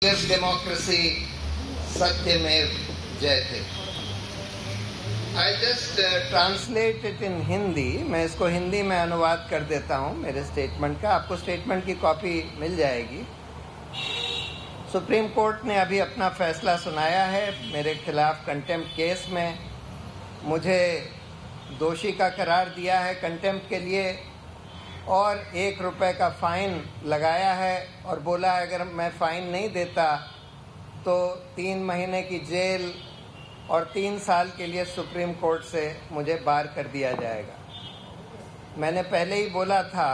Democracy सत्यमेव जयते। I just translate it in Hindi. मैं इसको हिंदी में अनुवाद कर देता हूँ मेरे स्टेटमेंट का। आपको स्टेटमेंट की कॉपी मिल जाएगी। सुप्रीम कोर्ट ने अभी अपना फैसला सुनाया है मेरे खिलाफ कंटेम्प्ट केस में। मुझे दोषी का करार दिया है कंटेम्प्ट के लिए और ₹1 का फ़ाइन लगाया है और बोला है अगर मैं फ़ाइन नहीं देता तो 3 महीने की जेल और 3 साल के लिए सुप्रीम कोर्ट से मुझे बार कर दिया जाएगा। मैंने पहले ही बोला था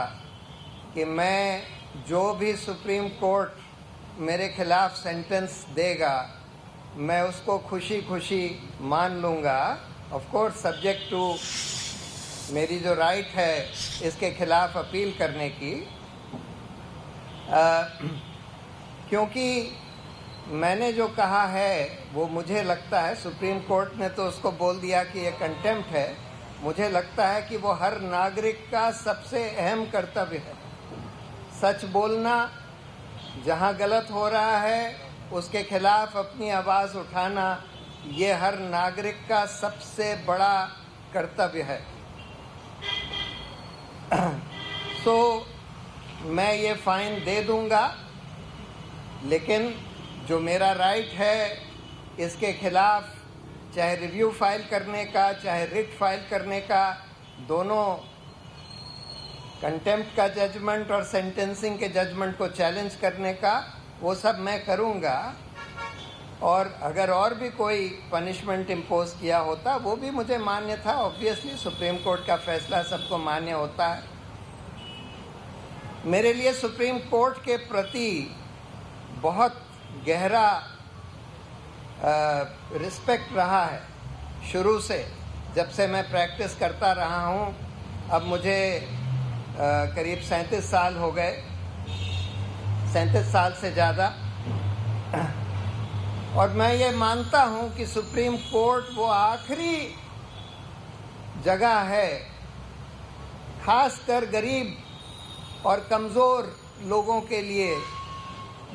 कि मैं जो भी सुप्रीम कोर्ट मेरे खिलाफ सेंटेंस देगा मैं उसको खुशी खुशी मान लूँगा, ऑफ कोर्स सब्जेक्ट टू मेरी जो राइट है इसके खिलाफ अपील करने की। क्योंकि मैंने जो कहा है वो मुझे लगता है, सुप्रीम कोर्ट ने तो उसको बोल दिया कि ये कंटेम्प्ट है, मुझे लगता है कि वो हर नागरिक का सबसे अहम कर्तव्य है। सच बोलना, जहाँ गलत हो रहा है उसके खिलाफ अपनी आवाज़ उठाना, ये हर नागरिक का सबसे बड़ा कर्तव्य है। मैं ये फ़ाइन दे दूंगा, लेकिन जो मेरा राइट है इसके खिलाफ चाहे रिव्यू फाइल करने का चाहे रिट फाइल करने का, दोनों कंटेम्प्ट का जजमेंट और सेंटेंसिंग के जजमेंट को चैलेंज करने का, वो सब मैं करूंगा। और अगर और भी कोई पनिशमेंट इम्पोज किया होता वो भी मुझे मान्य था। ऑब्वियसली सुप्रीम कोर्ट का फैसला सबको मान्य होता है। मेरे लिए सुप्रीम कोर्ट के प्रति बहुत गहरा रिस्पेक्ट रहा है शुरू से, जब से मैं प्रैक्टिस करता रहा हूँ। अब मुझे करीब 37 साल हो गए, 37 साल से ज़्यादा। और मैं ये मानता हूँ कि सुप्रीम कोर्ट वो आखिरी जगह है, खासकर गरीब और कमज़ोर लोगों के लिए,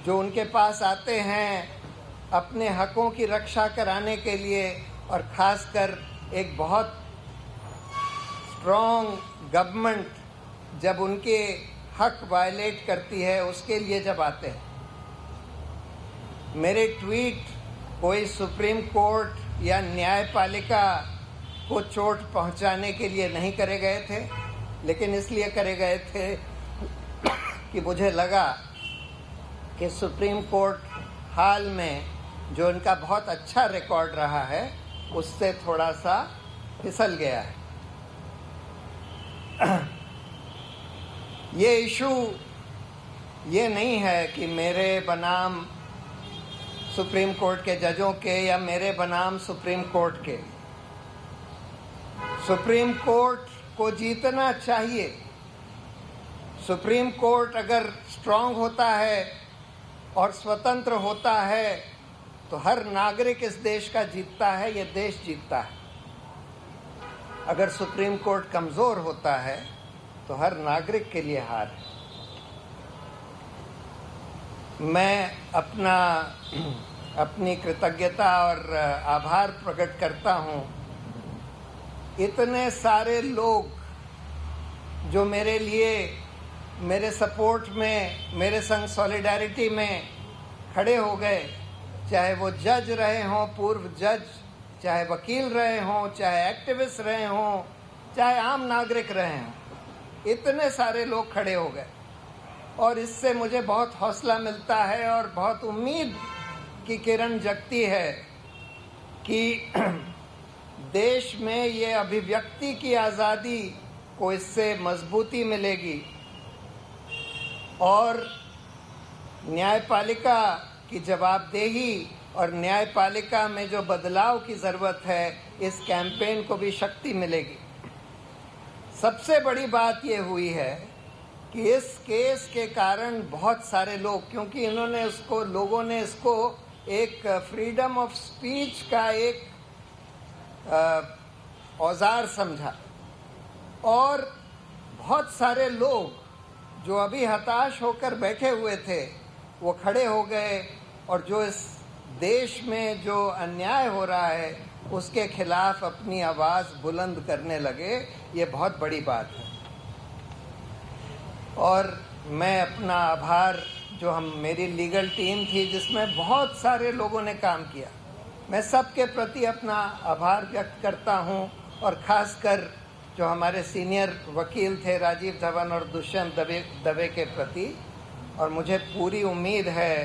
जो उनके पास आते हैं अपने हकों की रक्षा कराने के लिए, और ख़ासकर एक बहुत स्ट्रॉन्ग गवर्नमेंट जब उनके हक वायलेट करती है उसके लिए जब आते हैं। मेरे ट्वीट कोई सुप्रीम कोर्ट या न्यायपालिका को चोट पहुंचाने के लिए नहीं करे गए थे, लेकिन इसलिए करे गए थे कि मुझे लगा कि सुप्रीम कोर्ट हाल में जो उनका बहुत अच्छा रिकॉर्ड रहा है उससे थोड़ा सा फिसल गया है। ये इशू ये नहीं है कि मेरे बनाम सुप्रीम कोर्ट के जजों के या मेरे बनाम सुप्रीम कोर्ट के। सुप्रीम कोर्ट को जीतना चाहिए। सुप्रीम कोर्ट अगर स्ट्रांग होता है और स्वतंत्र होता है तो हर नागरिक इस देश का जीतता है, ये देश जीतता है। अगर सुप्रीम कोर्ट कमज़ोर होता है तो हर नागरिक के लिए हार है। मैं अपनी कृतज्ञता और आभार प्रकट करता हूँ इतने सारे लोग जो मेरे लिए, मेरे सपोर्ट में, मेरे संग सॉलिडारिटी में खड़े हो गए, चाहे वो जज रहे हों, पूर्व जज, चाहे वकील रहे हों, चाहे एक्टिविस्ट रहे हों, चाहे आम नागरिक रहे हों, इतने सारे लोग खड़े हो गए। और इससे मुझे बहुत हौसला मिलता है और बहुत उम्मीद की किरण जगती है कि देश में ये अभिव्यक्ति की आज़ादी को इससे मजबूती मिलेगी और न्यायपालिका की जवाबदेही और न्यायपालिका में जो बदलाव की ज़रूरत है, इस कैंपेन को भी शक्ति मिलेगी। सबसे बड़ी बात ये हुई है कि इस केस के कारण बहुत सारे लोग, क्योंकि लोगों ने इसको एक फ्रीडम ऑफ स्पीच का एक औजार समझा, और बहुत सारे लोग जो अभी हताश होकर बैठे हुए थे वो खड़े हो गए और जो इस देश में जो अन्याय हो रहा है उसके खिलाफ अपनी आवाज़ बुलंद करने लगे, ये बहुत बड़ी बात है। और मैं अपना आभार, जो मेरी लीगल टीम थी जिसमें बहुत सारे लोगों ने काम किया, मैं सबके प्रति अपना आभार व्यक्त करता हूं, और ख़ासकर जो हमारे सीनियर वकील थे राजीव धवन और दुष्यंत दवे के प्रति। और मुझे पूरी उम्मीद है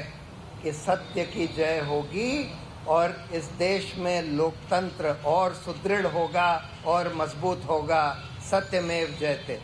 कि सत्य की जय होगी और इस देश में लोकतंत्र और सुदृढ़ होगा और मजबूत होगा। सत्यमेव जयते।